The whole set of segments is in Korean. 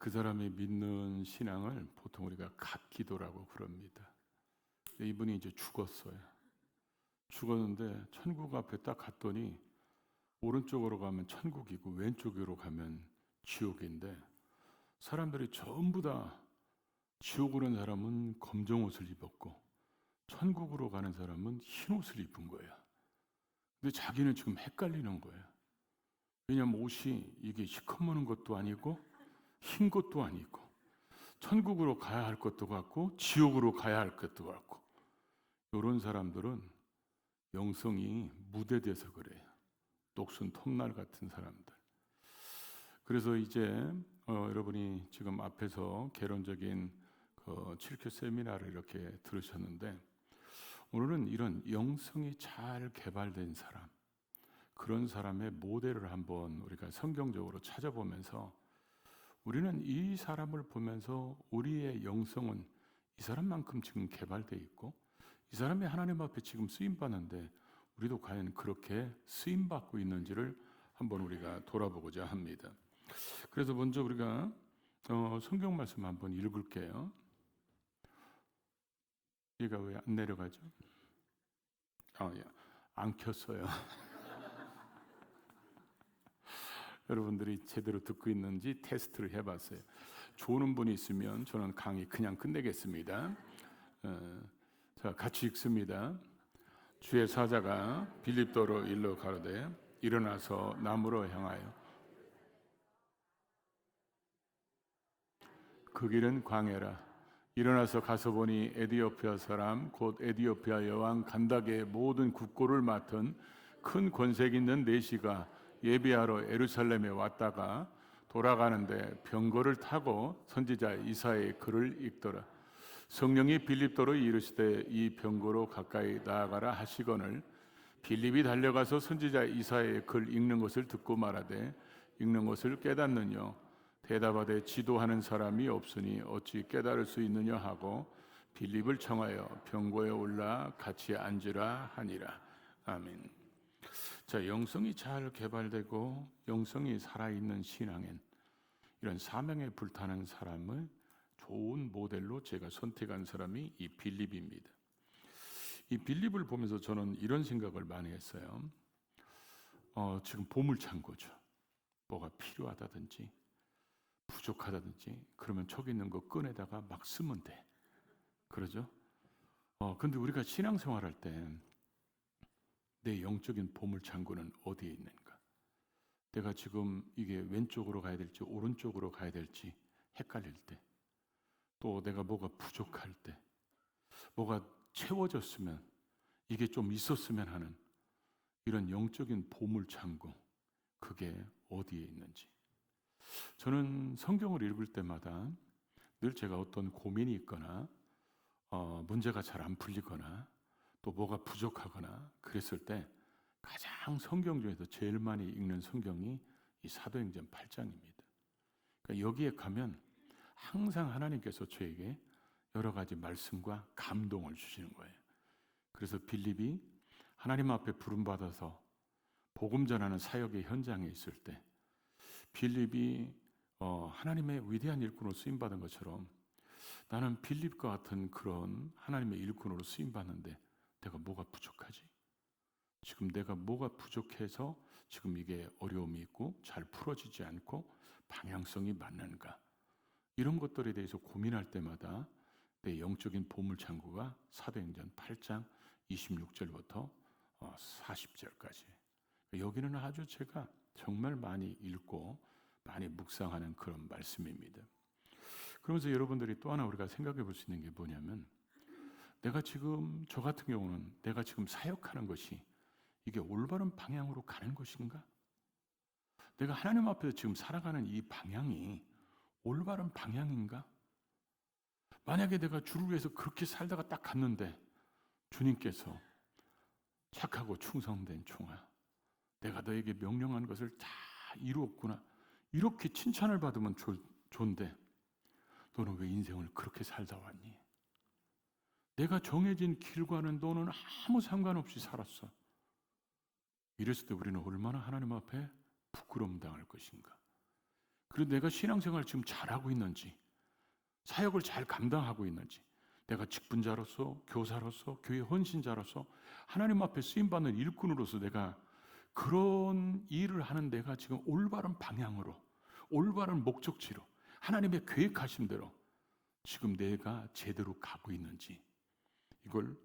그 사람이 믿는 신앙을 보통 우리가 갓기도라고 부릅니다. 이분이 이제 죽었어요. 죽었는데 천국 앞에 딱 갔더니 오른쪽으로 가면 천국이고 왼쪽으로 가면 지옥인데, 사람들이 전부 다 지옥으로 가는 사람은 검정 옷을 입었고 천국으로 가는 사람은 흰 옷을 입은 거예요. 근데 자기는 지금 헷갈리는 거예요. 왜냐하면 옷이 이게 시커먼 것도 아니고 흰 것도 아니고 천국으로 가야 할 것도 같고 지옥으로 가야 할 것도 같고, 이런 사람들은 영성이 무뎌돼서 그래요. 녹슨 톱날 같은 사람들. 그래서 이제 여러분이 지금 앞에서 개론적인 그 7교 세미나를 이렇게 들으셨는데, 오늘은 이런 영성이 잘 개발된 사람, 그런 사람의 모델을 한번 우리가 성경적으로 찾아보면서, 우리는 이 사람을 보면서 우리의 영성은 이 사람만큼 지금 개발되어 있고 이 사람이 하나님 앞에 지금 쓰임받는데 우리도 과연 그렇게 쓰임받고 있는지를 한번 우리가 돌아보고자 합니다. 그래서 먼저 우리가 성경 말씀 한번 읽을게요. 얘가 왜 안 내려가죠? 예. 안 켰어요. 여러분들이 제대로 듣고 있는지 테스트를 해봤어요. 좋은 분이 있으면 저는 강의 그냥 끝내겠습니다. 자, 같이 읽습니다. 주의 사자가 빌립도로 일러 가로되 일어나서 남으로 향하여 그 길은 광야라. 일어나서 가서 보니 에디오피아 사람 곧 에디오피아 여왕 간다게의 모든 국고를 맡은 큰 권색 있는 내시가 예비하러 예루살렘에 왔다가 돌아가는데 병거를 타고 선지자 이사야의 글을 읽더라. 성령이 빌립도로 이르시되 이 병거로 가까이 나아가라 하시거늘 빌립이 달려가서 선지자 이사야의 글 읽는 것을 듣고 말하되 읽는 것을 깨닫느냐. 대답하되 지도하는 사람이 없으니 어찌 깨달을 수 있느냐 하고 빌립을 청하여 병거에 올라 같이 앉으라 하니라. 아멘. 자, 영성이 잘 개발되고 영성이 살아있는 신앙엔 이런 사명에 불타는 사람을 좋은 모델로 제가 선택한 사람이 이 빌립입니다. 이 빌립을 보면서 저는 이런 생각을 많이 했어요. 지금 보물창고죠. 뭐가 필요하다든지 부족하다든지 그러면 저기 있는 거 꺼내다가 막 쓰면 돼. 그러죠? 근데 우리가 신앙생활할 때 내 영적인 보물창고는 어디에 있는가? 내가 지금 이게 왼쪽으로 가야 될지 오른쪽으로 가야 될지 헷갈릴 때, 또 내가 뭐가 부족할 때, 뭐가 채워졌으면, 이게 좀 있었으면 하는 이런 영적인 보물창고, 그게 어디에 있는지. 저는 성경을 읽을 때마다 늘 제가 어떤 고민이 있거나 문제가 잘 안 풀리거나 또 뭐가 부족하거나 그랬을 때 가장 성경 중에서 제일 많이 읽는 성경이 이 사도행전 8장입니다. 그러니까 여기에 가면 항상 하나님께서 저에게 여러 가지 말씀과 감동을 주시는 거예요. 그래서 빌립이 하나님 앞에 부름받아서 복음 전하는 사역의 현장에 있을 때 빌립이 하나님의 위대한 일꾼으로 쓰임받은 것처럼 나는 빌립과 같은 그런 하나님의 일꾼으로 쓰임받는데 내가 뭐가 부족하지? 지금 내가 뭐가 부족해서 지금 이게 어려움이 있고 잘 풀어지지 않고 방향성이 맞는가? 이런 것들에 대해서 고민할 때마다 내 영적인 보물창고가 사도행전 8장 26절부터 40절까지. 여기는 아주 제가 정말 많이 읽고 많이 묵상하는 그런 말씀입니다. 그러면서 여러분들이 또 하나 우리가 생각해 볼 수 있는 게 뭐냐면, 내가 지금 저 같은 경우는 내가 지금 사역하는 것이 이게 올바른 방향으로 가는 것인가? 내가 하나님 앞에서 지금 살아가는 이 방향이 올바른 방향인가? 만약에 내가 주를 위해서 그렇게 살다가 딱 갔는데 주님께서 착하고 충성된 종아, 내가 너에게 명령한 것을 다 이루었구나, 이렇게 칭찬을 받으면 좋은데 너는 왜 인생을 그렇게 살다 왔니? 내가 정해진 길과는 너는 아무 상관없이 살았어. 이랬을 때 우리는 얼마나 하나님 앞에 부끄러움 당할 것인가? 그리고 내가 신앙생활을 지금 잘하고 있는지, 사역을 잘 감당하고 있는지, 내가 직분자로서, 교사로서, 교회 헌신자로서 하나님 앞에 쓰임받는 일꾼으로서 내가 그런 일을 하는 내가 지금 올바른 방향으로, 올바른 목적지로, 하나님의 계획하신 대로 지금 내가 제대로 가고 있는지, 이걸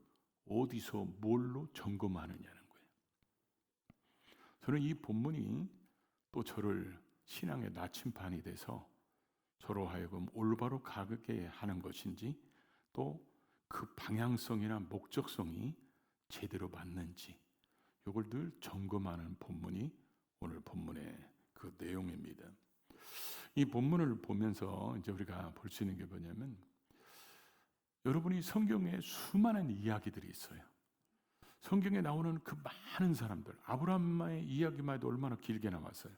어디서 뭘로 점검하느냐는 거예요. 저는 이 본문이 또 저를 신앙의 나침반이 돼서 저로 하여금 올바로 가게 하는 것인지, 또 그 방향성이나 목적성이 제대로 맞는지, 이걸 늘 점검하는 본문이 오늘 본문의 그 내용입니다. 이 본문을 보면서 이제 우리가 볼 수 있는 게 뭐냐면, 여러분이 성경에 수많은 이야기들이 있어요. 성경에 나오는 그 많은 사람들, 아브라함의 이야기만 해도 얼마나 길게 나왔어요.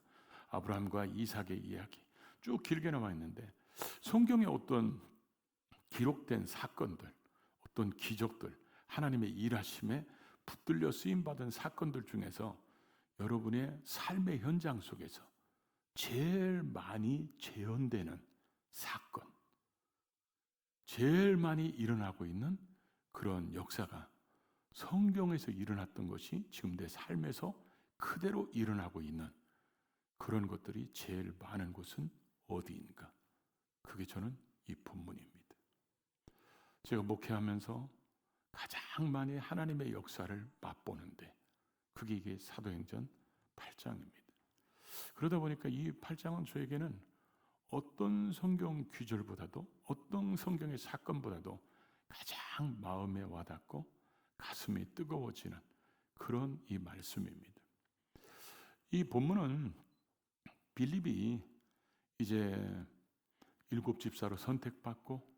아브라함과 이삭의 이야기 쭉 길게 나와 있는데, 성경의 어떤 기록된 사건들, 어떤 기적들, 하나님의 일하심에 붙들려 쓰임받은 사건들 중에서 여러분의 삶의 현장 속에서 제일 많이 재현되는 사건, 제일 많이 일어나고 있는 그런 역사가 성경에서 일어났던 것이 지금 내 삶에서 그대로 일어나고 있는 그런 것들이 제일 많은 곳은 어디인가? 그게 저는 이 본문입니다. 제가 목회하면서 가장 많이 하나님의 역사를 맛보는데 그게 이게 사도행전 8장입니다. 그러다 보니까 이 8장은 저에게는 어떤 성경 구절보다도, 어떤 성경의 사건보다도 가장 마음에 와닿고 가슴이 뜨거워지는 그런 이 말씀입니다. 이 본문은 빌립이 이제 7 집사로 선택받고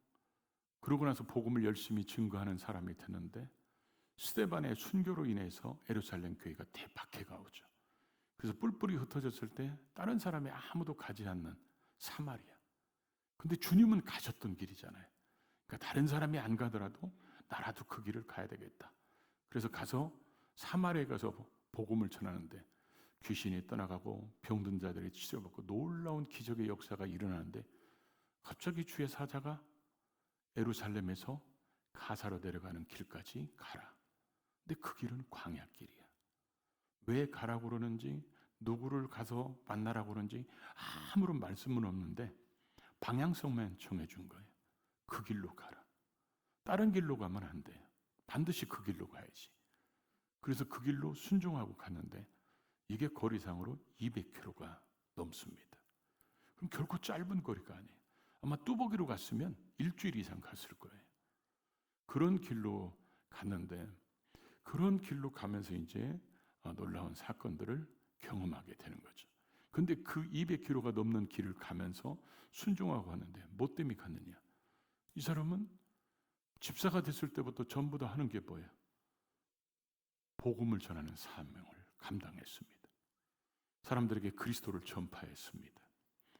그러고 나서 복음을 열심히 증거하는 사람이 됐는데, 스데반의 순교로 인해서 예루살렘 교회가 대박해가 오죠. 그래서 뿔뿔이 흩어졌을 때 다른 사람이 아무도 가지 않는 사마리아. 근데 주님은 가셨던 길이잖아요. 그러니까 다른 사람이 안 가더라도 나라도 그 길을 가야 되겠다. 그래서 가서 사마리아에 가서 복음을 전하는데 귀신이 떠나가고 병든 자들이 치료받고 놀라운 기적의 역사가 일어나는데, 갑자기 주의 사자가 예루살렘에서 가사로 내려가는 길까지 가라. 근데 그 길은 광야길이야. 왜 가라고 그러는지, 누구를 가서 만나라고 그러는지 아무런 말씀은 없는데 방향성만 정해준 거예요. 그 길로 가라. 다른 길로 가면 안 돼요. 반드시 그 길로 가야지. 그래서 그 길로 순종하고 갔는데 이게 거리상으로 200km가 넘습니다. 그럼 결코 짧은 거리가 아니에요. 아마 뚜벅이로 갔으면 일주일 이상 갔을 거예요. 그런 길로 갔는데, 그런 길로 가면서 이제 놀라운 사건들을 경험하게 되는 거죠. 근데 그 200km가 넘는 길을 가면서 순종하고 하는데 뭐 때문에 갔느냐? 이 사람은 집사가 됐을 때부터 전부 다 하는 게 뭐예요? 복음을 전하는 사명을 감당했습니다. 사람들에게 그리스도를 전파했습니다.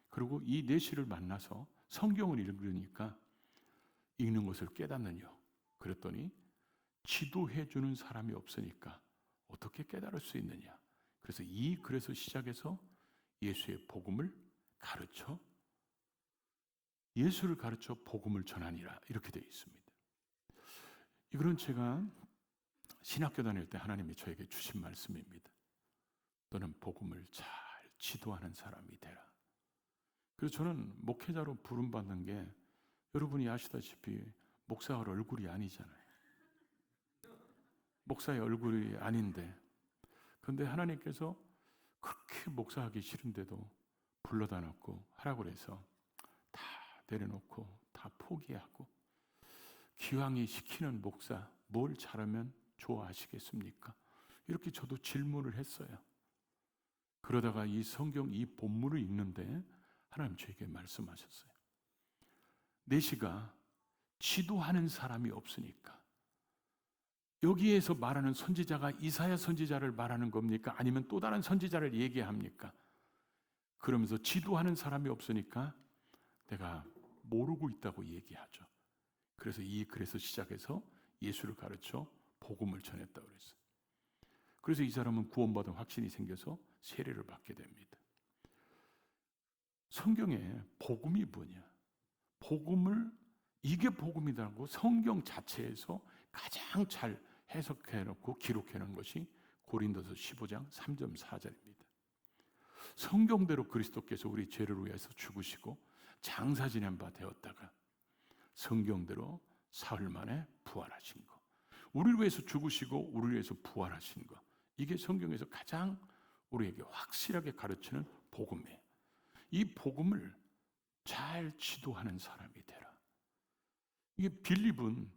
그리고 이 내시를 만나서 성경을 읽으니까 읽는 것을 깨닫느냐? 그랬더니 지도해 주는 사람이 없으니까 어떻게 깨달을 수 있느냐? 그래서 이 글에서 시작해서 예수의 복음을 가르쳐, 예수를 가르쳐 복음을 전하니라, 이렇게 되어 있습니다. 이거는 제가 신학교 다닐 때 하나님이 저에게 주신 말씀입니다. 너는 복음을 잘 지도하는 사람이 되라. 그래서 저는 목회자로 부름받는 게, 여러분이 아시다시피 목사의 얼굴이 아니잖아요. 목사의 얼굴이 아닌데, 그런데 하나님께서 그렇게 목사하기 싫은데도 불러다 놓고 하라고 그래서 다 내려놓고 다 포기하고, 기왕이 시키는 목사 뭘 잘하면 좋아하시겠습니까? 이렇게 저도 질문을 했어요. 그러다가 이 성경 이 본문을 읽는데 하나님 저에게 말씀하셨어요. 내시가 지도하는 사람이 없으니까. 여기에서 말하는 선지자가 이사야 선지자를 말하는 겁니까? 아니면 또 다른 선지자를 얘기합니까? 그러면서 지도하는 사람이 없으니까 내가 모르고 있다고 얘기하죠. 그래서 이 글에서 시작해서 예수를 가르쳐 복음을 전했다고 그랬어요. 그래서 이 사람은 구원받은 확신이 생겨서 세례를 받게 됩니다. 성경에 복음이 뭐냐? 이게 복음이라고 성경 자체에서 가장 잘 해석해 놓고 기록해 놓은 것이 고린도서 15장 3절 4절입니다. 성경대로 그리스도께서 우리 죄를 위해서 죽으시고 장사 지낸 바 되었다가 성경대로 사흘 만에 부활하신 것, 우리를 위해서 죽으시고 우리를 위해서 부활하신 것, 이게 성경에서 가장 우리에게 확실하게 가르치는 복음이에요. 이 복음을 잘 지도하는 사람이 되라. 이게 빌립은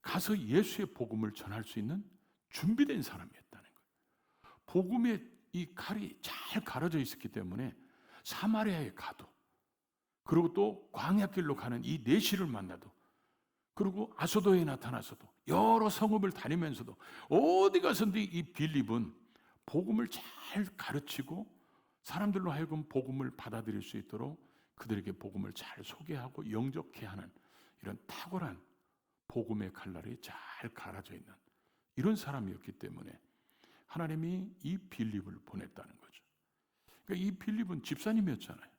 가서 예수의 복음을 전할 수 있는 준비된 사람이었다는 거예요. 복음의 이 칼이 잘 가려져 있었기 때문에 사마리아에 가도, 그리고 또 광야길로 가는 이 내시를 만나도, 그리고 아소도에 나타나서도, 여러 성읍을 다니면서도 어디 가서든지 이 빌립은 복음을 잘 가르치고 사람들로 하여금 복음을 받아들일 수 있도록 그들에게 복음을 잘 소개하고 영접케 하는 이런 탁월한 복음의 칼날이 잘 갈아져 있는 이런 사람이었기 때문에 하나님이 이 빌립을 보냈다는 거죠. 그러니까 이 빌립은 집사님이었잖아요.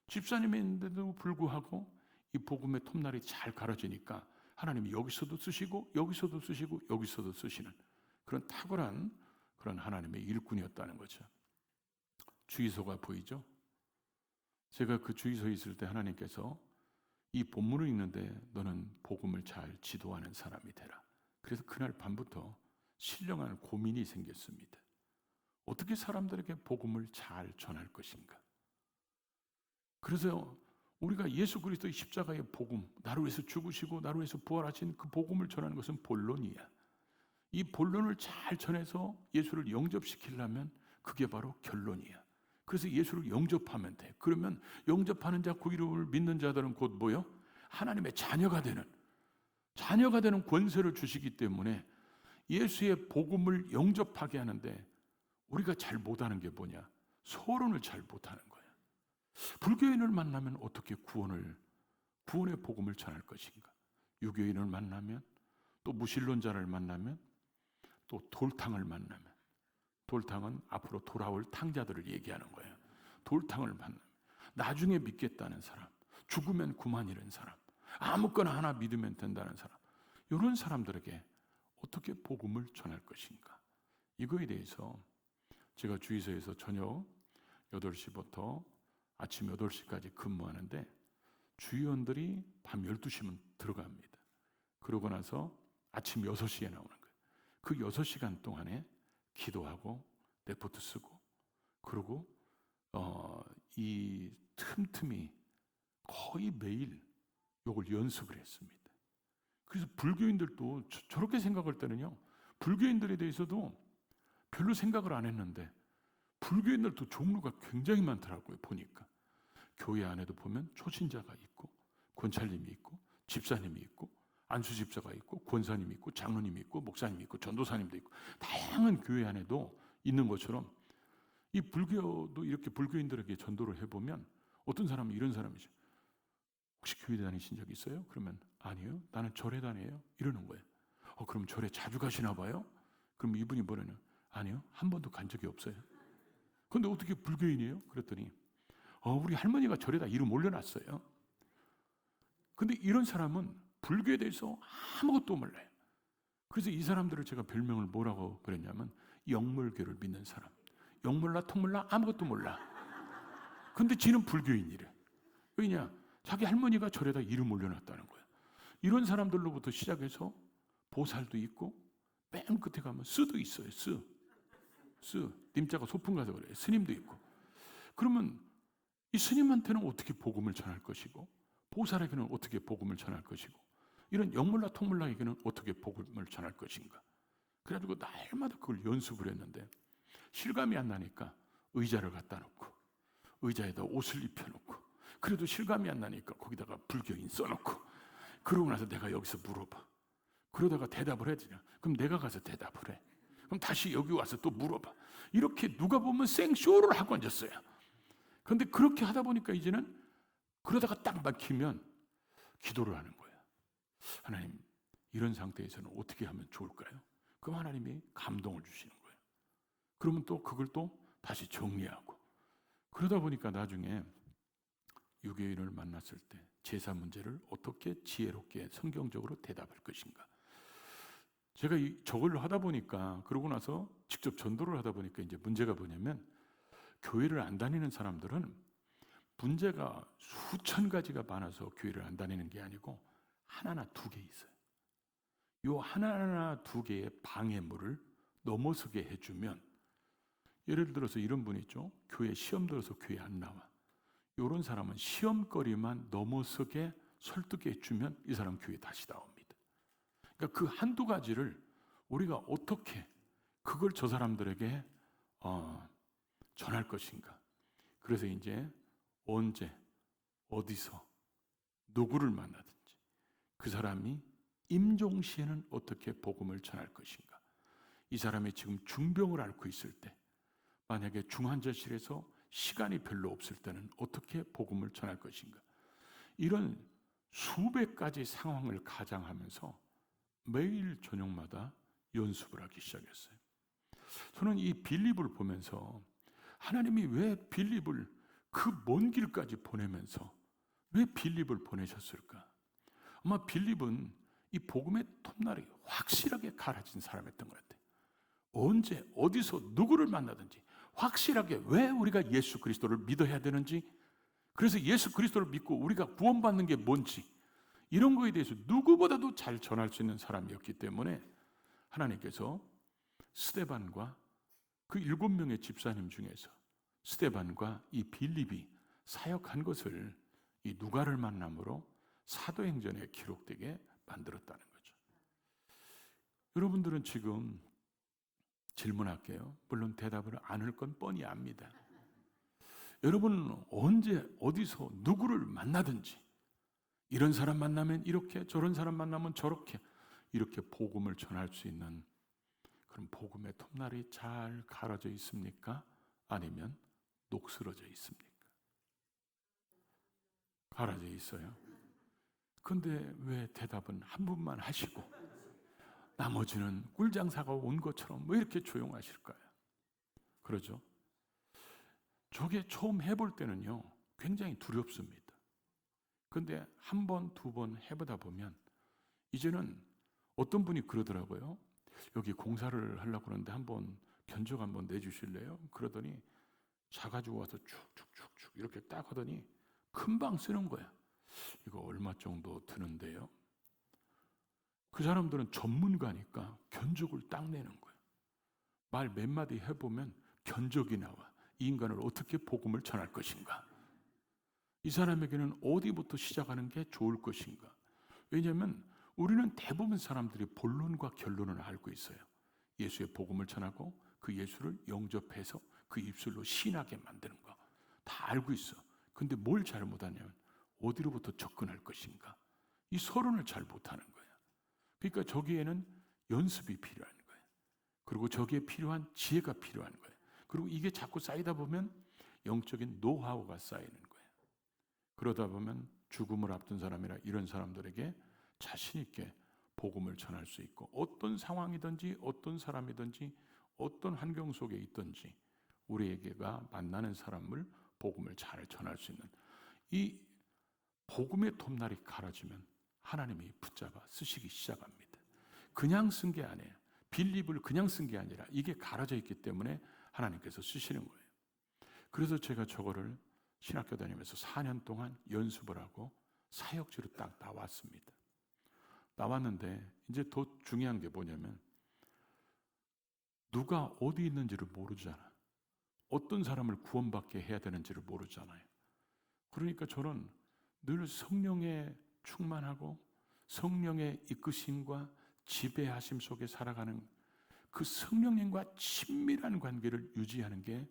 집사님인데도 불구하고 이 복음의 톱날이 잘 갈아지니까 하나님이 여기서도 쓰시고 여기서도 쓰시고 여기서도 쓰시는 그런 탁월한 그런 하나님의 일꾼이었다는 거죠. 주의소가 보이죠? 제가 그 주의소에 있을 때 하나님께서 이 본문을 읽는데 너는 복음을 잘 지도하는 사람이 되라. 그래서 그날 밤부터 신령한 고민이 생겼습니다. 어떻게 사람들에게 복음을 잘 전할 것인가? 그래서 우리가 예수 그리스도의 십자가의 복음, 나를 위해서 죽으시고 나를 위해서 부활하신 그 복음을 전하는 것은 본론이야. 이 본론을 잘 전해서 예수를 영접시키려면 그게 바로 결론이야. 그래서 예수를 영접하면 돼. 그러면 영접하는 자, 그 이름을 믿는 자들은 곧 뭐요? 하나님의 자녀가 되는 권세를 주시기 때문에 예수의 복음을 영접하게 하는데 우리가 잘 못하는 게 뭐냐? 서론을 잘 못하는 거야. 불교인을 만나면 어떻게 구원의 복음을 전할 것인가? 유교인을 만나면, 또 무신론자를 만나면, 또 돌탕을 만나면, 돌탕은 앞으로 돌아올 탕자들을 얘기하는 거예요. 돌탕을 만나면, 나중에 믿겠다는 사람, 죽으면 그만이라는 사람, 아무거나 하나 믿으면 된다는 사람, 이런 사람들에게 어떻게 복음을 전할 것인가? 이거에 대해서 제가 주의소에서 저녁 8시부터 아침 8시까지 근무하는데 주의원들이 밤 12시면 들어갑니다. 그러고 나서 아침 6시에 나오는 거예요. 그 6시간 동안에 기도하고 레포트 쓰고, 그리고 이 틈틈이 거의 매일 이걸 연습을 했습니다. 그래서 불교인들도 저렇게 생각할 때는요, 불교인들에 대해서도 별로 생각을 안 했는데 불교인들도 종류가 굉장히 많더라고요. 보니까 교회 안에도 보면 초신자가 있고, 권찰님이 있고, 집사님이 있고, 안수집사가 있고, 권사님이 있고, 장로님이 있고, 목사님이 있고, 전도사님도 있고, 다양한 교회 안에도 있는 것처럼 이 불교도 이렇게 불교인들에게 전도를 해보면 어떤 사람은 이런 사람이죠. 혹시 교회 다니신 적 있어요? 그러면 아니요, 나는 절에 다녀요. 이러는 거예요. 그럼 절에 자주 가시나 봐요? 그럼 이분이 뭐래요? 아니요, 한 번도 간 적이 없어요. 근데 어떻게 불교인이에요? 그랬더니 우리 할머니가 절에다 이름 올려놨어요. 근데 이런 사람은 불교에 대해서 아무것도 몰라요. 그래서 이 사람들을 제가 별명을 뭐라고 그랬냐면 영물교를 믿는 사람. 영몰라 통몰라 아무것도 몰라. 근데 지는 불교인이래. 왜냐? 자기 할머니가 절에다 이름 올려놨다는 거야. 이런 사람들로부터 시작해서 보살도 있고, 맨 끝에 가면 스도 있어요. 스. 님자가 소풍 가서 그래요. 스님도 있고. 그러면 이 스님한테는 어떻게 복음을 전할 것이고, 보살에게는 어떻게 복음을 전할 것이고, 이런 영몰라 통몰라에게는 어떻게 복음을 전할 것인가. 그래가지고 날마다 그걸 연습을 했는데 실감이 안 나니까 의자를 갖다 놓고 의자에다 옷을 입혀놓고, 그래도 실감이 안 나니까 거기다가 불교인 써놓고, 그러고 나서 내가 여기서 물어봐. 그러다가 대답을 해야 되냐? 그럼 내가 가서 대답을 해. 그럼 다시 여기 와서 또 물어봐. 이렇게 누가 보면 생쇼를 하고 앉았어요. 그런데 그렇게 하다 보니까 이제는 그러다가 딱 막히면 기도를 하는 거예요. 하나님, 이런 상태에서는 어떻게 하면 좋을까요? 그럼 하나님이 감동을 주시는 거예요. 그러면 또 그걸 또 다시 정리하고, 그러다 보니까 나중에 유교인을 만났을 때 제사 문제를 어떻게 지혜롭게 성경적으로 대답할 것인가. 제가 저걸 하다 보니까, 그러고 나서 직접 전도를 하다 보니까 이제 문제가 뭐냐면, 교회를 안 다니는 사람들은 문제가 수천 가지가 많아서 교회를 안 다니는 게 아니고 하나나 두 개 있어요. 요 하나나 두 개의 방해물을 넘어서게 해주면, 예를 들어서 이런 분 있죠. 교회 시험 들어서 교회 안 나와. 이런 사람은 시험거리만 넘어서게 설득해 주면 이 사람 교회 다시 나옵니다. 그러니까 그 한두 가지를 우리가 어떻게 그걸 저 사람들에게 전할 것인가. 그래서 이제 언제, 어디서, 누구를 만나든지 그 사람이 임종시에는 어떻게 복음을 전할 것인가. 이 사람이 지금 중병을 앓고 있을 때, 만약에 중환자실에서 시간이 별로 없을 때는 어떻게 복음을 전할 것인가. 이런 수백 가지 상황을 가장하면서 매일 저녁마다 연습을 하기 시작했어요. 저는 이 빌립을 보면서 하나님이 왜 빌립을 그 먼 길까지 보내면서 왜 빌립을 보내셨을까? 아마 빌립은 이 복음의 톱날이 확실하게 갈아진 사람이었던 것 같아요. 언제 어디서 누구를 만나든지 확실하게 왜 우리가 예수 그리스도를 믿어야 되는지, 그래서 예수 그리스도를 믿고 우리가 구원받는 게 뭔지, 이런 거에 대해서 누구보다도 잘 전할 수 있는 사람이었기 때문에 하나님께서 스데반과 그 7명의 집사님 중에서 스데반과 이 빌립이 사역한 것을 이 누가를 만남으로 사도행전에 기록되게 만들었다는 거죠. 여러분들은 지금 질문할게요. 물론 대답을 안 할 건 뻔히 압니다. 여러분은 언제 어디서 누구를 만나든지 이런 사람 만나면 이렇게, 저런 사람 만나면 저렇게, 이렇게 복음을 전할 수 있는 그런 복음의 톱날이 잘 갈아져 있습니까? 아니면 녹슬어져 있습니까? 갈아져 있어요. 근데 왜 대답은 한 분만 하시고 나머지는 꿀장사가 온 것처럼 왜 이렇게 조용하실까요? 그러죠? 저게 처음 해볼 때는요, 굉장히 두렵습니다. 근데 한 번, 두 번 해보다 보면 이제는 어떤 분이 그러더라고요. 여기 공사를 하려고 하는데 한번 견적 한번 내주실래요? 그러더니 사가지고 와서 쭉쭉쭉쭉 이렇게 딱 하더니 금방 쓰는 거야. 이거 얼마 정도 드는데요? 그 사람들은 전문가니까 견적을 딱 내는 거예요. 말 몇 마디 해보면 견적이 나와. 이 인간을 어떻게 복음을 전할 것인가? 이 사람에게는 어디부터 시작하는 게 좋을 것인가? 왜냐하면 우리는 대부분 사람들이 본론과 결론을 알고 있어요. 예수의 복음을 전하고 그 예수를 영접해서 그 입술로 신하게 만드는 거 다 알고 있어. 근데 뭘 잘 못하냐면 어디로부터 접근할 것인가? 이 서론을 잘 못하는 거야. 그러니까 저기에는 연습이 필요한 거예요. 그리고 저기에 필요한 지혜가 필요한 거예요. 그리고 이게 자꾸 쌓이다 보면 영적인 노하우가 쌓이는 거예요. 그러다 보면 죽음을 앞둔 사람이나 이런 사람들에게 자신 있게 복음을 전할 수 있고, 어떤 상황이든지 어떤 사람이든지 어떤 환경 속에 있든지 우리에게가 만나는 사람을 복음을 잘 전할 수 있는 이 복음의 톱날이 갈아지면 하나님이 붙잡아 쓰시기 시작합니다. 그냥 쓴 게 아니에요. 빌립을 그냥 쓴 게 아니라 이게 갈아져 있기 때문에 하나님께서 쓰시는 거예요. 그래서 제가 저거를 신학교 다니면서 4년 동안 연습을 하고 사역지로 딱 나왔습니다. 나왔는데 이제 더 중요한 게 뭐냐면 누가 어디 있는지를 모르잖아. 어떤 사람을 구원받게 해야 되는지를 모르잖아요. 그러니까 저는 늘 성령에 충만하고 성령의 이끄심과 지배하심 속에 살아가는 그 성령님과 친밀한 관계를 유지하는 게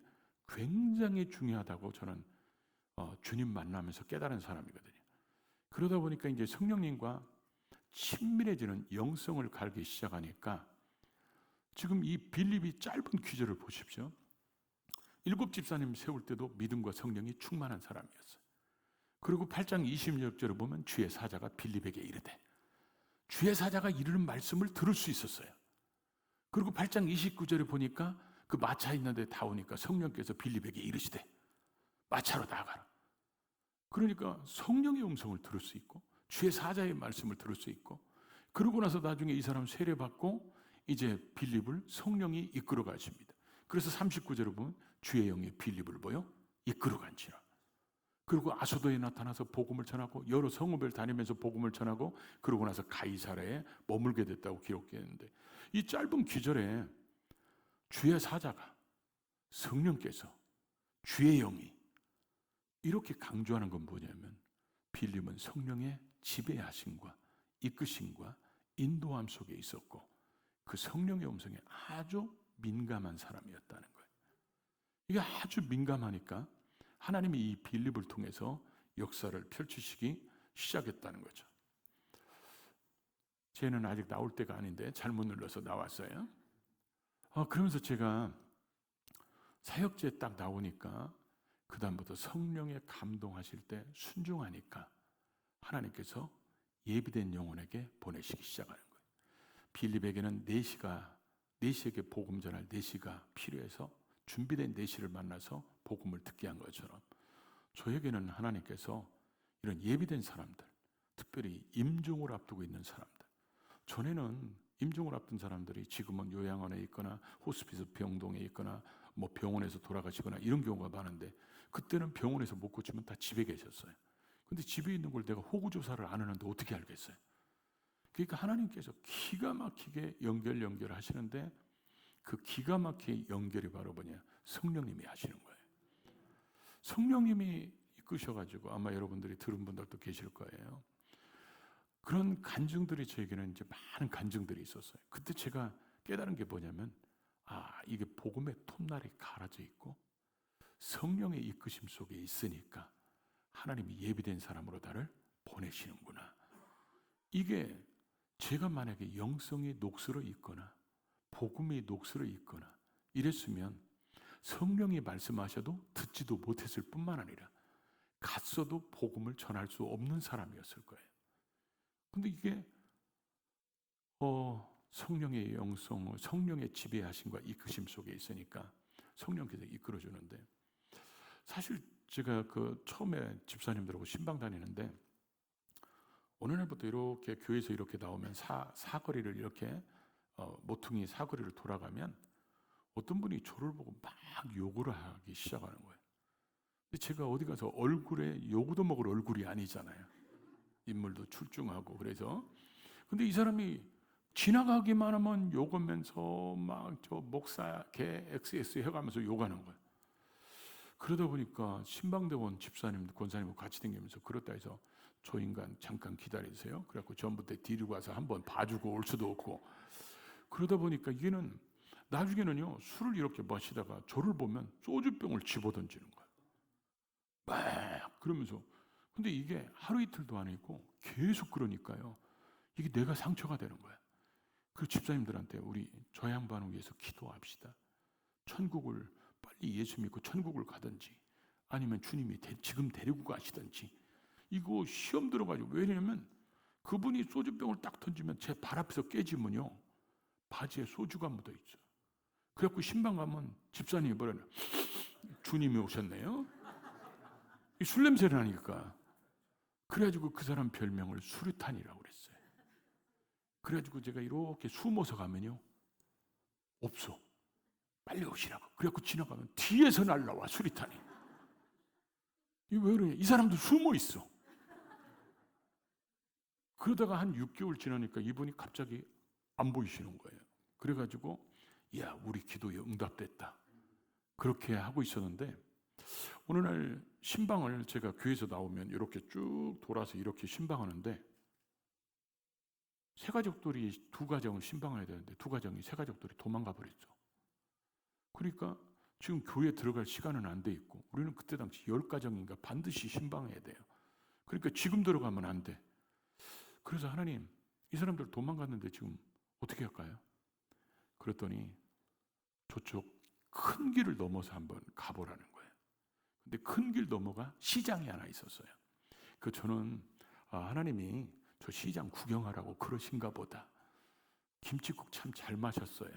굉장히 중요하다고 저는 주님 만나면서 깨달은 사람이거든요. 그러다 보니까 이제 성령님과 친밀해지는 영성을 갈기 시작하니까 지금 이 빌립이 짧은 귀절을 보십시오. 7 집사님 세울 때도 믿음과 성령이 충만한 사람이었어요. 그리고 8장 26절을 보면 주의 사자가 빌립에게 이르되, 주의 사자가 이르는 말씀을 들을 수 있었어요. 그리고 8장 29절에 보니까 그 마차 있는데 다 오니까 성령께서 빌립에게 이르시되 마차로 나가라. 그러니까 성령의 음성을 들을 수 있고 주의 사자의 말씀을 들을 수 있고, 그러고 나서 나중에 이 사람 세례받고 이제 빌립을 성령이 이끌어 가십니다. 그래서 39절에 보면 주의 영이 빌립을 뭐요? 이끌어 간지라. 그리고 아소도에 나타나서 복음을 전하고 여러 성읍을 다니면서 복음을 전하고, 그러고 나서 가이사랴에 머물게 됐다고 기록되는데, 이 짧은 기절에 주의 사자가, 성령께서, 주의 영이 이렇게 강조하는 건 뭐냐면, 빌립은 성령의 지배하심과 이끄심과 인도함 속에 있었고 그 성령의 음성에 아주 민감한 사람이었다는 거예요. 이게 아주 민감하니까 하나님이 이 빌립을 통해서 역사를 펼치시기 시작했다는 거죠. 쟤는 아직 나올 때가 아닌데 잘못 눌러서 나왔어요. 그러면서 제가 사역지에 딱 나오니까 그 다음부터 성령에 감동하실 때 순종하니까 하나님께서 예비된 영혼에게 보내시기 시작하는 거예요. 빌립에게는 내시에게 복음 전할 내시가 필요해서 준비된 내시를 만나서 복음을 듣게 한 것처럼, 저에게는 하나님께서 이런 예비된 사람들, 특별히 임종을 앞두고 있는 사람들, 전에는 임종을 앞둔 사람들이 지금은 요양원에 있거나 호스피스 병동에 있거나 뭐 병원에서 돌아가시거나 이런 경우가 많은데, 그때는 병원에서 못 고치면 다 집에 계셨어요. 근데 집에 있는 걸 내가 호구조사를 안 하는데 어떻게 알겠어요? 그러니까 하나님께서 기가 막히게 연결하시는데, 그 기가 막힌 연결이 바로 뭐냐? 성령님이 하시는 거예요. 성령님이 이끄셔가지고, 아마 여러분들이 들은 분들도 계실 거예요. 그런 간증들이 저에게는 이제 많은 간증들이 있었어요. 그때 제가 깨달은 게 뭐냐면, 이게 복음의 톱날이 갈아져 있고 성령의 이끄심 속에 있으니까 하나님이 예비된 사람으로 나를 보내시는구나. 이게 제가 만약에 영성이 녹슬어 있거나 복음이 녹슬어 있거나 이랬으면 성령이 말씀하셔도 듣지도 못했을 뿐만 아니라 갔어도 복음을 전할 수 없는 사람이었을 거예요. 근데 이게 성령의 영성, 성령의 지배하심과 이끄심 속에 있으니까 성령께서 이끌어주는데, 사실 제가 처음에 집사님들하고 신방 다니는데 어느 날부터 이렇게 교회에서 이렇게 나오면 사거리를 이렇게 모퉁이 사거리를 돌아가면 어떤 분이 저를 보고 막 욕을 하기 시작하는 거예요. 근데 제가 어디 가서 얼굴에 요구도 먹을 얼굴이 아니잖아요. 인물도 출중하고. 그래서 근데 이 사람이 지나가기만 하면 욕하면서 막 저 목사 개 XS 해가면서 욕하는 거예요. 그러다 보니까 신방대원 집사님, 권사님과 같이 다니면서 그렇다 해서 저 인간 잠깐 기다리세요. 그래갖고 전부터 뒤로 가서 한번 봐주고 올 수도 없고. 그러다 보니까 이게는 나중에는요, 술을 이렇게 마시다가 저를 보면 소주병을 집어던지는 거예요. 막 그러면서. 근데 이게 하루 이틀도 아니고 계속 그러니까요, 이게 내가 상처가 되는 거예요. 그 집사님들한테 우리 저 양반을 위해서 기도합시다. 천국을 빨리 예수 믿고 천국을 가든지 아니면 주님이 지금 데리고 가시든지. 이거 시험 들어가지고, 왜냐면 그분이 소주병을 딱 던지면 제 발 앞에서 깨지면요, 바지에 소주가 묻어 있어요. 그래갖고 신방 가면 집사님이 뭐라냐, 주님이 오셨네요. 술 냄새를 나니까. 그래가지고 그 사람 별명을 수류탄이라고 그랬어요. 그래가지고 제가 이렇게 숨어서 가면요, 없어. 빨리 오시라고. 그래갖고 지나가면 뒤에서 날라와, 수류탄이. 이게 왜 그러냐? 이 사람도 숨어 있어. 그러다가 한 6개월 지나니까 이분이 갑자기 안 보이시는 거예요. 그래가지고 야, 우리 기도에 응답됐다. 그렇게 하고 있었는데, 어느 날 신방을 제가 교회에서 나오면 이렇게 쭉 돌아서 이렇게 신방하는데, 세 가족들이 두 가정을 신방해야 되는데 두 가정이 세 가족들이 도망가 버렸죠. 그러니까 지금 교회에 들어갈 시간은 안 돼 있고, 우리는 그때 당시 10가정인가 반드시 신방해야 돼요. 그러니까 지금 들어가면 안 돼. 그래서 하나님, 이 사람들 도망갔는데 지금 어떻게 할까요? 그랬더니 저쪽 큰 길을 넘어서 한번 가보라는 거예요. 근데 큰 길 넘어가 시장이 하나 있었어요. 저는 하나님이 저 시장 구경하라고 그러신가 보다. 김치국 참 잘 마셨어요.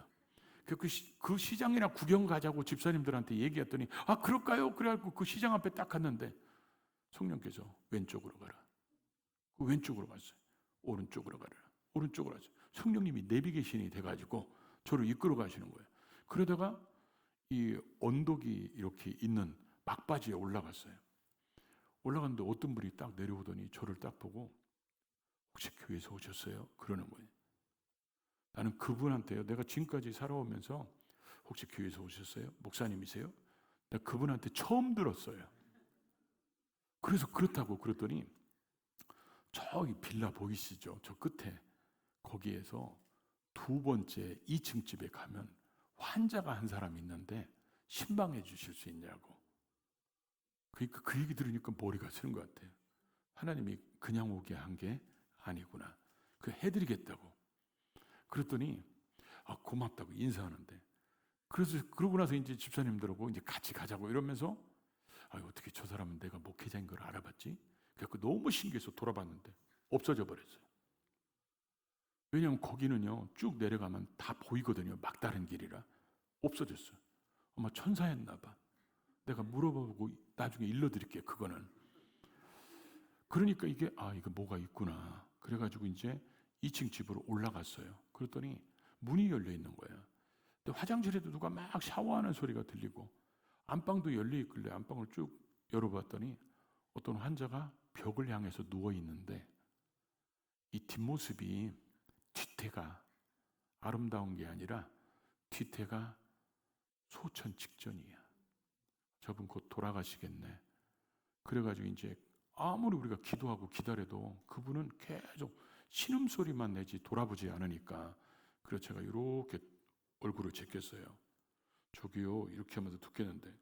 그 시장이나 구경 가자고 집사님들한테 얘기했더니 그럴까요? 그래갖고 그 시장 앞에 딱 갔는데 성령께서 왼쪽으로 가라. 그 왼쪽으로 갔어요. 오른쪽으로 가라. 오른쪽으로 갔어요. 성령님이 내비게이션이 돼가지고 저를 이끌어 가시는 거예요. 그러다가 이 언덕이 이렇게 있는 막바지에 올라갔어요. 올라갔는데 어떤 분이 딱 내려오더니 저를 딱 보고 혹시 교회에서 오셨어요? 그러는 거예요. 나는 그분한테요. 내가 지금까지 살아오면서 혹시 교회에서 오셨어요? 목사님이세요? 내가 그분한테 처음 들었어요. 그래서 그렇다고 그랬더니 저기 빌라 보이시죠? 저 끝에 거기에서 두 번째 2층 집에 가면 환자가 한 사람 있는데 신방해 주실 수 있냐고. 그러니까 그 얘기 들으니까 머리가 쓰는 것 같아요. 하나님이 그냥 오게 한 게 아니구나. 그 해드리겠다고. 그랬더니 고맙다고 인사하는데, 그래서 그러고 나서 이제 집사님들하고 이제 같이 가자고 이러면서 어떻게 저 사람은 내가 목회자인 걸 알아봤지? 그래서 너무 신기해서 돌아봤는데 없어져 버렸어요. 왜냐하면 거기는요 쭉 내려가면 다 보이거든요. 막다른 길이라. 없어졌어요. 아마 천사였나 봐. 내가 물어보고 나중에 일러드릴게요. 그거는. 그러니까 이게 이거 뭐가 있구나. 그래가지고 이제 2층 집으로 올라갔어요. 그랬더니 문이 열려 있는 거예요. 근데 화장실에도 누가 막 샤워하는 소리가 들리고 안방도 열려 있길래 안방을 쭉 열어봤더니 어떤 환자가 벽을 향해서 누워 있는데 이 뒷모습이 뒤태가 아름다운 게 아니라 뒤태가 소천 직전이야. 저분 곧 돌아가시겠네. 그래가지고 이제 아무리 우리가 기도하고 기다려도 그분은 계속 신음소리만 내지 돌아보지 않으니까, 그래서 제가 이렇게 얼굴을 제꼈어요. 저기요 이렇게 하면서 듣겠는데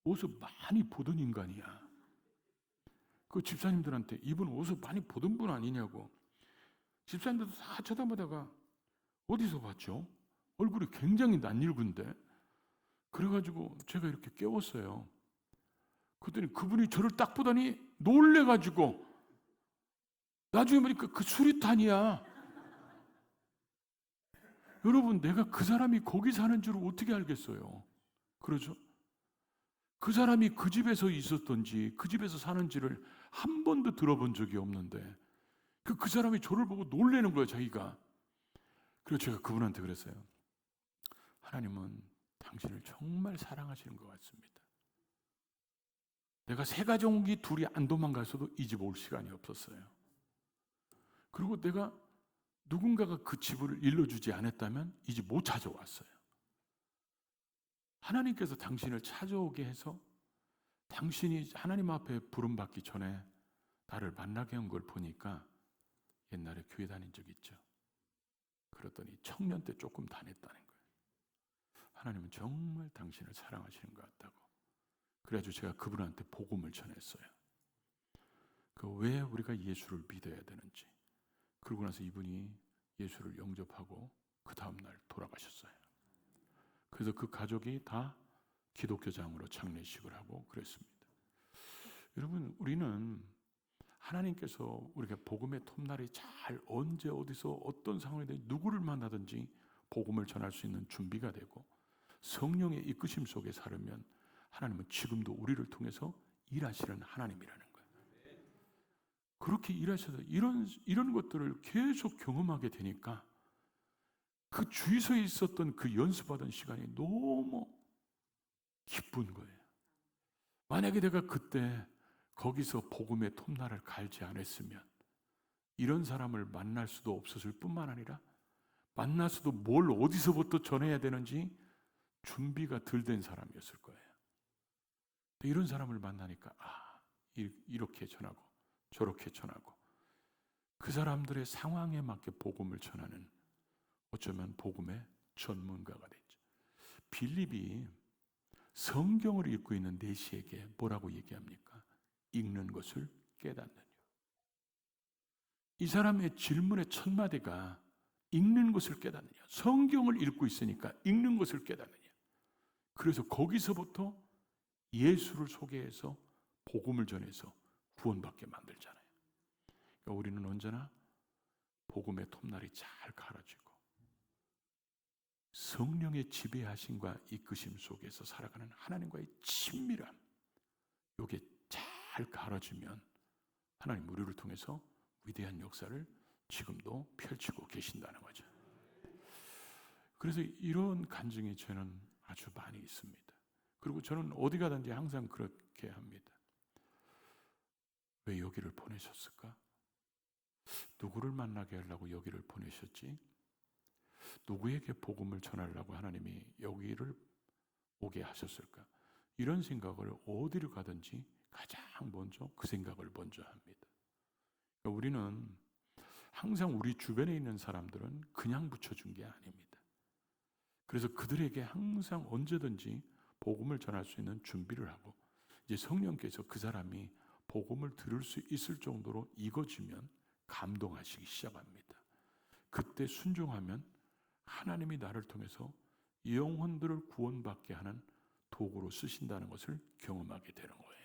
어디서 많이 보던 인간이야. 그 집사님들한테 이분 어디서 많이 보던 분 아니냐고. 집사님들도 다 쳐다보다가 어디서 봤죠? 얼굴이 굉장히 낯익은데. 그래가지고 제가 이렇게 깨웠어요. 그랬더니 그분이 저를 딱 보더니 놀래가지고 나중에 보니까 그 수리탄이야. 여러분, 내가 그 사람이 거기 사는 줄 어떻게 알겠어요? 그러죠? 그 사람이 그 집에서 있었던지 그 집에서 사는지를 한 번도 들어본 적이 없는데 그 사람이 저를 보고 놀래는 거예요, 자기가. 그래서 제가 그분한테 그랬어요. 하나님은 당신을 정말 사랑하시는 것 같습니다. 내가 세 가족이 둘이 안 도망갔어도 이 집 올 시간이 없었어요. 그리고 내가 누군가가 그 집을 일러주지 않았다면 이 집 못 찾아왔어요. 하나님께서 당신을 찾아오게 해서 당신이 하나님 앞에 부름받기 전에 나를 만나게 한 걸 보니까 옛날에 교회 다닌 적 있죠. 그랬더니 청년 때 조금 다녔다는 거예요. 하나님은 정말 당신을 사랑하시는 것 같다고. 그래가지고 제가 그분한테 복음을 전했어요. 왜 우리가 예수를 믿어야 되는지. 그러고 나서 이분이 예수를 영접하고 그 다음날 돌아가셨어요. 그래서 그 가족이 다 기독교장으로 장례식을 하고 그랬습니다. 여러분, 우리는 하나님께서 우리가 복음의 톱날이 잘 언제 어디서 어떤 상황이든 누구를 만나든지 복음을 전할 수 있는 준비가 되고 성령의 이끄심 속에 살으면 하나님은 지금도 우리를 통해서 일하시는 하나님이라는 거예요. 그렇게 일하셔서 이런 것들을 계속 경험하게 되니까 그 주위소에 있었던 그 연습하던 시간이 너무 기쁜 거예요. 만약에 내가 그때 거기서 복음의 톱날을 갈지 않았으면 이런 사람을 만날 수도 없었을 뿐만 아니라 만나서도 뭘 어디서부터 전해야 되는지 준비가 덜 된 사람이었을 거예요. 이런 사람을 만나니까 이렇게 전하고 저렇게 전하고 그 사람들의 상황에 맞게 복음을 전하는, 어쩌면 복음의 전문가가 됐죠. 빌립이 성경을 읽고 있는 내시에게 뭐라고 얘기합니까? 읽는 것을 깨닫느냐. 이 사람의 질문의 첫 마디가 읽는 것을 깨닫느냐. 성경을 읽고 있으니까 읽는 것을 깨닫느냐. 그래서 거기서부터 예수를 소개해서 복음을 전해서 구원받게 만들잖아요. 그러니까 우리는 언제나 복음의 톱날이 잘 갈아지고 성령의 지배하심과 이끄심 속에서 살아가는 하나님과의 친밀함, 이게 잘 잘 갈아주면 하나님 우리를 통해서 위대한 역사를 지금도 펼치고 계신다는 거죠. 그래서 이런 간증이 저는 아주 많이 있습니다. 그리고 저는 어디 가든지 항상 그렇게 합니다. 왜 여기를 보내셨을까? 누구를 만나게 하려고 여기를 보내셨지? 누구에게 복음을 전하려고 하나님이 여기를 오게 하셨을까? 이런 생각을 어디를 가든지 가장 먼저 그 생각을 먼저 합니다. 그러니까 우리는 항상 우리 주변에 있는 사람들은 그냥 붙여준 게 아닙니다. 그래서 그들에게 항상 언제든지 복음을 전할 수 있는 준비를 하고, 이제 성령께서 그 사람이 복음을 들을 수 있을 정도로 익어지면 감동하시기 시작합니다. 그때 순종하면 하나님이 나를 통해서 영혼들을 구원받게 하는 도구로 쓰신다는 것을 경험하게 되는 거예요.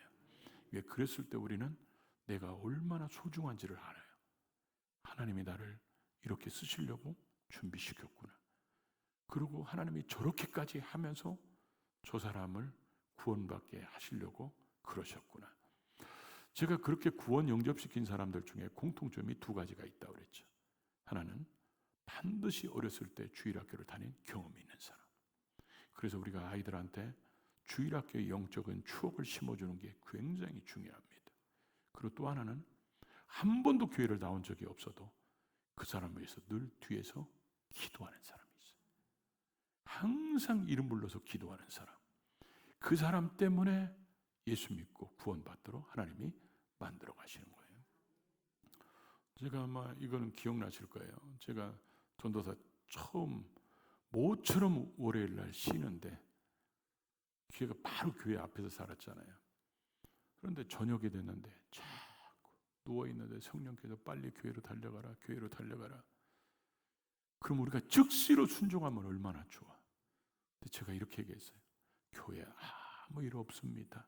왜 그랬을 때 우리는 내가 얼마나 소중한지를 알아요. 하나님이 나를 이렇게 쓰시려고 준비시켰구나. 그리고 하나님이 저렇게까지 하면서 저 사람을 구원받게 하시려고 그러셨구나. 제가 그렇게 구원 영접시킨 사람들 중에 공통점이 두 가지가 있다고 그랬죠. 하나는 반드시 어렸을 때 주일학교를 다닌 경험이 있는 사람. 그래서 우리가 아이들한테 주일학교의 영적인 추억을 심어주는 게 굉장히 중요합니다. 그리고 또 하나는 한 번도 교회를 나온 적이 없어도 그 사람을 위해서 늘 뒤에서 기도하는 사람이 있어요. 항상 이름 불러서 기도하는 사람. 그 사람 때문에 예수 믿고 구원받도록 하나님이 만들어 가시는 거예요. 제가 아마 이거는 기억나실 거예요. 제가 전도사 처음 모처럼 월요일 날 쉬는데 기회가 바로 교회 앞에서 살았잖아요. 그런데 저녁이 됐는데 자꾸 누워있는데 성령께서 빨리 교회로 달려가라, 교회로 달려가라. 그럼 우리가 즉시로 순종하면 얼마나 좋아. 근데 제가 이렇게 얘기했어요. 교회 아무 일 없습니다.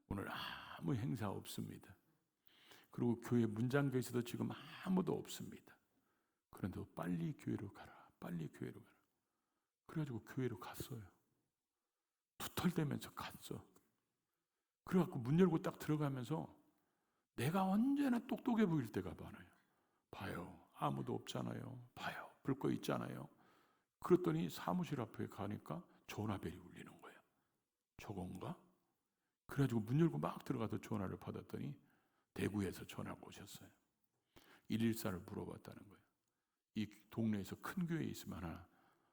오늘 아무 행사 없습니다. 그리고 교회 문 잠겨 있어도 지금 아무도 없습니다. 그런데 빨리 교회로 가라, 빨리 교회로 가라. 그래가지고 교회로 갔어요. 투털대면서 갔어. 그래갖고 문 열고 딱 들어가면서 내가 언제나 똑똑해 보일 때가 많아요. 봐요, 아무도 없잖아요. 봐요, 불 꺼 있잖아요. 그랬더니 사무실 앞에 가니까 전화벨이 울리는 거예요. 저건가? 그래가지고 문 열고 막 들어가서 전화를 받았더니 대구에서 전화가 오셨어요. 114를 물어봤다는 거예요. 이 동네에서 큰 교회 있으면 하나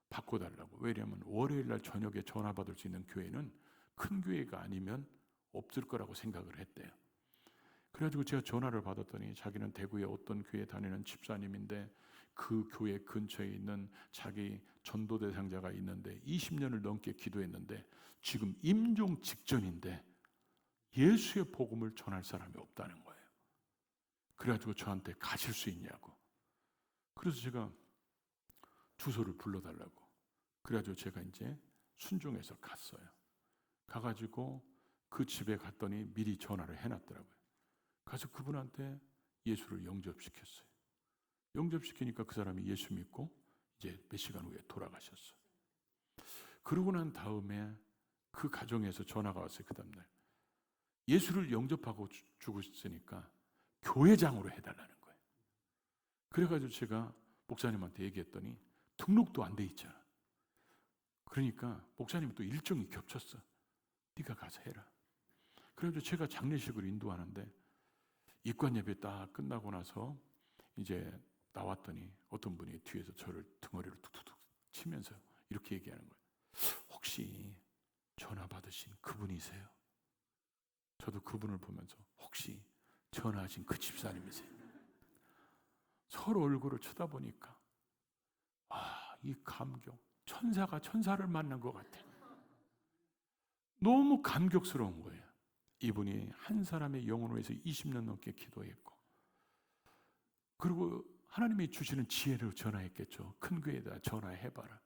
바꿔달라고. 왜냐하면 월요일 날 저녁에 전화 받을 수 있는 교회는 큰 교회가 아니면 없을 거라고 생각을 했대요. 그래가지고 제가 전화를 받았더니 자기는 대구에 어떤 교회 다니는 집사님인데 그 교회 근처에 있는 자기 전도 대상자가 있는데 20년을 넘게 기도했는데 지금 임종 직전인데 예수의 복음을 전할 사람이 없다는 거예요. 그래가지고 저한테 가실 수 있냐고. 그래서 제가 주소를 불러달라고. 그래가지고 제가 이제 순종해서 갔어요. 가가지고 그 집에 갔더니 미리 전화를 해놨더라고요. 가서 그분한테 예수를 영접시켰어요. 영접시키니까 그 사람이 예수 믿고 이제 몇 시간 후에 돌아가셨어요. 그러고 난 다음에 그 가정에서 전화가 왔어요. 그 다음날 예수를 영접하고 죽으셨으니까 교회장으로 해달라는 거예요. 그래가지고 제가 목사님한테 얘기했더니 등록도 안 돼 있잖아. 그러니까 목사님이 또 일정이 겹쳤어. 네가 가서 해라. 그래가지고 제가 장례식을 인도하는데 입관 예배 딱 끝나고 나서 이제 나왔더니 어떤 분이 뒤에서 저를 등허리를 툭툭툭 치면서 이렇게 얘기하는 거예요. 혹시 전화 받으신 그분이세요? 저도 그분을 보면서 혹시 전화하신 그 집사님이세요? 서로 얼굴을 쳐다보니까 이 감격, 천사가 천사를 만난 것 같아. 너무 감격스러운 거예요. 이분이 한 사람의 영혼을 위해서 20년 넘게 기도했고 그리고 하나님이 주시는 지혜를 전화했겠죠. 큰 교회에다 전화해봐라.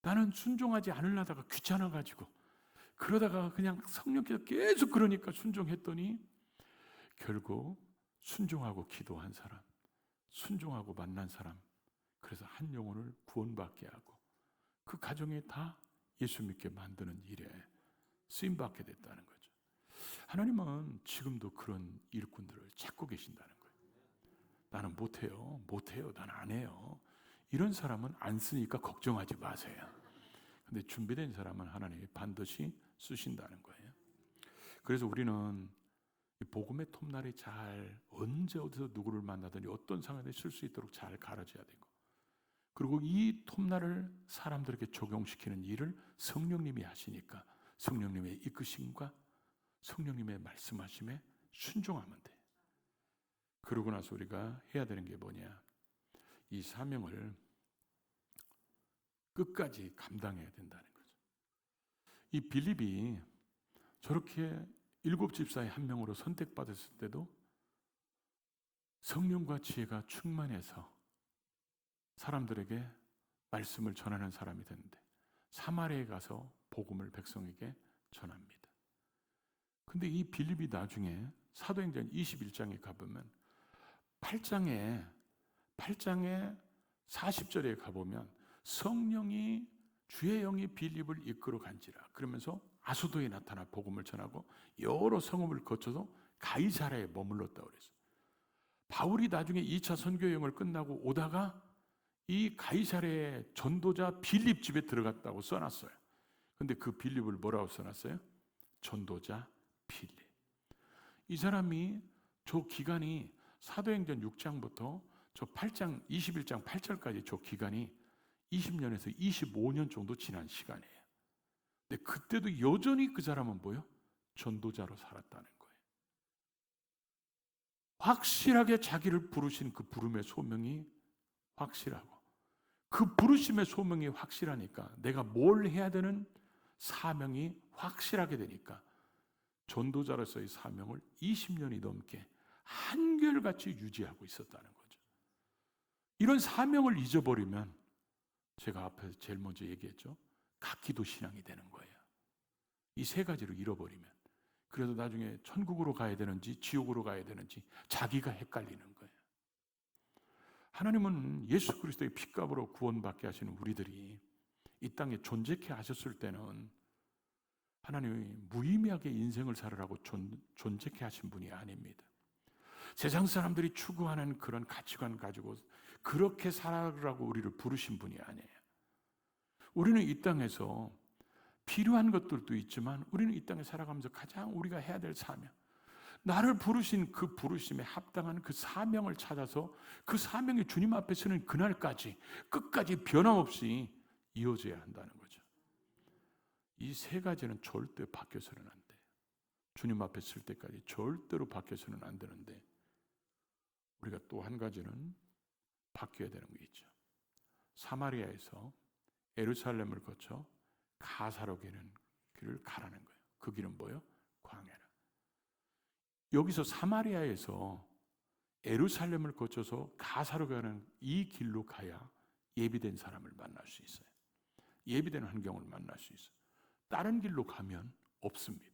나는 순종하지 않으려다가 귀찮아가지고 그러다가 그냥 성령께서 계속 그러니까 순종했더니 결국 순종하고 기도한 사람, 순종하고 만난 사람, 그래서 한 영혼을 구원받게 하고 그 가정에 다 예수 믿게 만드는 일에 쓰임받게 됐다는 거죠. 하나님은 지금도 그런 일꾼들을 찾고 계신다는 거예요. 나는 못해요, 나는 안 해요. 이런 사람은 안 쓰니까 걱정하지 마세요. 근데 준비된 사람은 하나님이 반드시 쓰신다는 거예요. 그래서 우리는 이 복음의 톱날이 잘 언제 어디서 누구를 만나든지 어떤 상황에 쓸 수 있도록 잘 가르쳐야 되고, 그리고 이 톱날을 사람들에게 적용시키는 일을 성령님이 하시니까 성령님의 이끄심과 성령님의 말씀하심에 순종하면 돼. 그러고 나서 우리가 해야 되는 게 뭐냐? 이 사명을 끝까지 감당해야 된다는 거죠. 이 빌립이 저렇게 7집사의 한 명으로 선택받았을 때도 성령과 지혜가 충만해서 사람들에게 말씀을 전하는 사람이 됐는데 사마리아에 가서 복음을 백성에게 전합니다. 근데 이 빌립이 나중에 사도행전 21장에 가보면 8장에 40절에 가보면 성령이 주의 영이 빌립을 이끌어 간지라 그러면서 아소도에 나타나 복음을 전하고 여러 성읍을 거쳐서 가이사랴에 머물렀다고 그랬어요. 바울이 나중에 2차 선교 여행을 끝나고 오다가 이 가이사랴의 전도자 빌립 집에 들어갔다고 써놨어요. 근데 그 빌립을 뭐라고 써놨어요? 전도자 빌립. 이 사람이 저 기간이 사도행전 6장부터 저 8장 21장 8절까지 저 기간이 20년에서 25년 정도 지난 시간이에요. 근데 그때도 여전히 그 사람은 뭐예요? 전도자로 살았다는 거예요. 확실하게 자기를 부르신 그 부름의 소명이 확실하고 그 부르심의 소명이 확실하니까 내가 뭘 해야 되는 사명이 확실하게 되니까 전도자로서의 사명을 20년이 넘게 한결같이 유지하고 있었다는 거죠. 이런 사명을 잊어버리면 제가 앞에서 제일 먼저 얘기했죠. 각기도 신앙이 되는 거예요. 이 세 가지를 잃어버리면 그래서 나중에 천국으로 가야 되는지 지옥으로 가야 되는지 자기가 헷갈리는 거예요. 하나님은 예수 그리스도의 피값으로 구원받게 하시는 우리들이 이 땅에 존재케 하셨을 때는 하나님이 무의미하게 인생을 살으라고 존재케 하신 분이 아닙니다. 세상 사람들이 추구하는 그런 가치관 가지고 그렇게 살아가라고 우리를 부르신 분이 아니에요. 우리는 이 땅에서 필요한 것들도 있지만 우리는 이 땅에 살아가면서 가장 우리가 해야 될 사명, 나를 부르신 그 부르심에 합당한 그 사명을 찾아서 그 사명이 주님 앞에 서는 그날까지 끝까지 변함없이 이어져야 한다는 거죠. 이 세 가지는 절대 바뀌어서는 안 돼요. 주님 앞에 설 때까지 절대로 바뀌어서는 안 되는데 우리가 또 한 가지는 바뀌어야 되는 게 있죠. 사마리아에서 예루살렘을 거쳐 가사로 가는 길을 가라는 거예요. 그 길은 뭐예요? 광야라. 여기서 사마리아에서 예루살렘을 거쳐서 가사로 가는 이 길로 가야 예비된 사람을 만날 수 있어요. 예비된 환경을 만날 수 있어요. 다른 길로 가면 없습니다.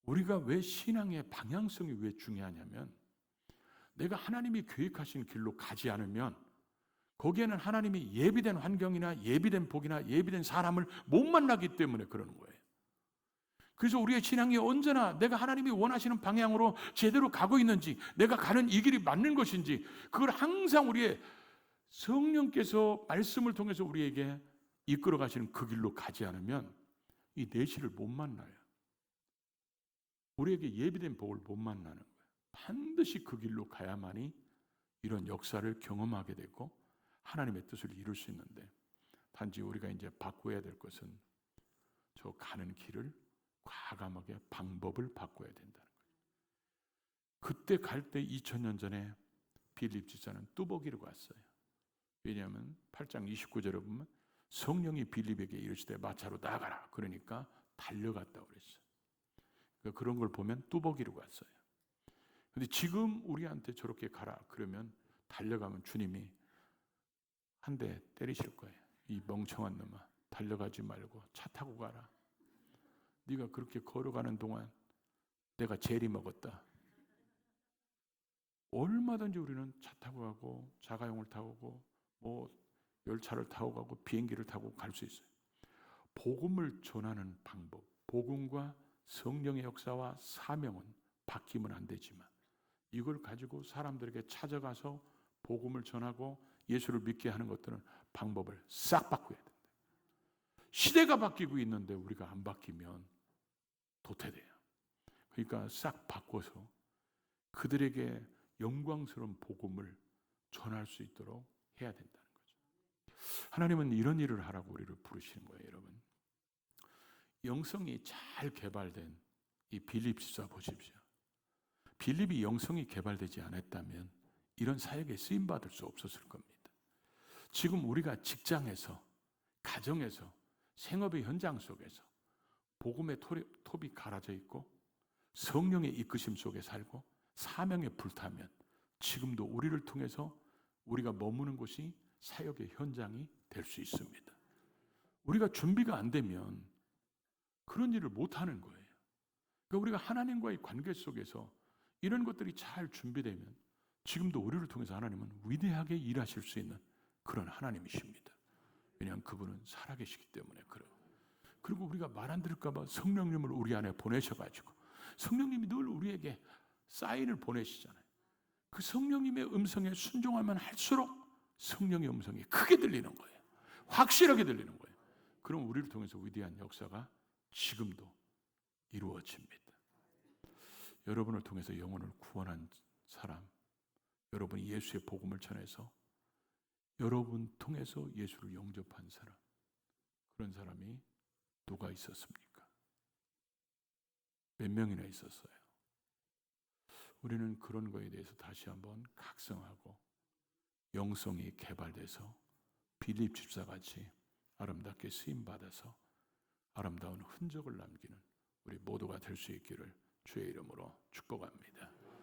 우리가 왜 신앙의 방향성이 왜 중요하냐면 내가 하나님이 계획하신 길로 가지 않으면 거기에는 하나님이 예비된 환경이나 예비된 복이나 예비된 사람을 못 만나기 때문에 그러는 거예요. 그래서 우리의 신앙이 언제나 내가 하나님이 원하시는 방향으로 제대로 가고 있는지 내가 가는 이 길이 맞는 것인지 그걸 항상 우리의 성령께서 말씀을 통해서 우리에게 이끌어 가시는 그 길로 가지 않으면 이 내실을 못 만나요. 우리에게 예비된 복을 못 만나는 거예요. 반드시 그 길로 가야만이 이런 역사를 경험하게 되고 하나님의 뜻을 이룰 수 있는데 단지 우리가 이제 바꿔야 될 것은 저 가는 길을 과감하게 방법을 바꿔야 된다는 거예요. 그때 갈 때 2000년 전에 빌립 집사는 뚜벅이로 갔어요. 왜냐하면 8장 29절에 보면 성령이 빌립에게 이르시되 마차로 나가라. 그러니까 달려갔다고 그랬어요. 그러니까 그런 걸 보면 뚜벅이로 갔어요. 근데 지금 우리한테 저렇게 가라 그러면 달려가면 주님이 한 대 때리실 거예요. 이 멍청한 놈아 달려가지 말고 차 타고 가라. 네가 그렇게 걸어가는 동안 내가 제리 먹었다. 얼마든지 우리는 차 타고 가고 자가용을 타고 가고 뭐 열차를 타고 가고 비행기를 타고 갈 수 있어요. 복음을 전하는 방법, 복음과 성령의 역사와 사명은 바뀌면 안 되지만 이걸 가지고 사람들에게 찾아가서 복음을 전하고 예수를 믿게 하는 것들은 방법을 싹 바꿔야 된다. 시대가 바뀌고 있는데 우리가 안 바뀌면 도태돼요. 그러니까 싹 바꿔서 그들에게 영광스러운 복음을 전할 수 있도록 해야 된다는 거죠. 하나님은 이런 일을 하라고 우리를 부르시는 거예요, 여러분. 영성이 잘 개발된 이 빌립 집사 보십시오. 빌립이 영성이 개발되지 않았다면 이런 사역에 쓰임받을 수 없었을 겁니다. 지금 우리가 직장에서, 가정에서, 생업의 현장 속에서 복음의 톱이 갈아져 있고 성령의 이끄심 속에 살고 사명에 불타면 지금도 우리를 통해서 우리가 머무는 곳이 사역의 현장이 될 수 있습니다. 우리가 준비가 안 되면 그런 일을 못하는 거예요. 그러니까 우리가 하나님과의 관계 속에서 이런 것들이 잘 준비되면 지금도 우리를 통해서 하나님은 위대하게 일하실 수 있는 그런 하나님이십니다. 왜냐하면 그분은 살아계시기 때문에 그래요. 그리고 우리가 말 안 들을까 봐 성령님을 우리 안에 보내셔가지고 성령님이 늘 우리에게 사인을 보내시잖아요. 그 성령님의 음성에 순종하면 할수록 성령의 음성이 크게 들리는 거예요. 확실하게 들리는 거예요. 그럼 우리를 통해서 위대한 역사가 지금도 이루어집니다. 여러분을 통해서 영혼을 구원한 사람, 여러분이 예수의 복음을 전해서 여러분 통해서 예수를 영접한 사람, 그런 사람이 누가 있었습니까? 몇 명이나 있었어요? 우리는 그런 거에 대해서 다시 한번 각성하고 영성이 개발돼서 빌립 집사같이 아름답게 쓰임받아서 아름다운 흔적을 남기는 우리 모두가 될 수 있기를 주의 이름으로 축복합니다.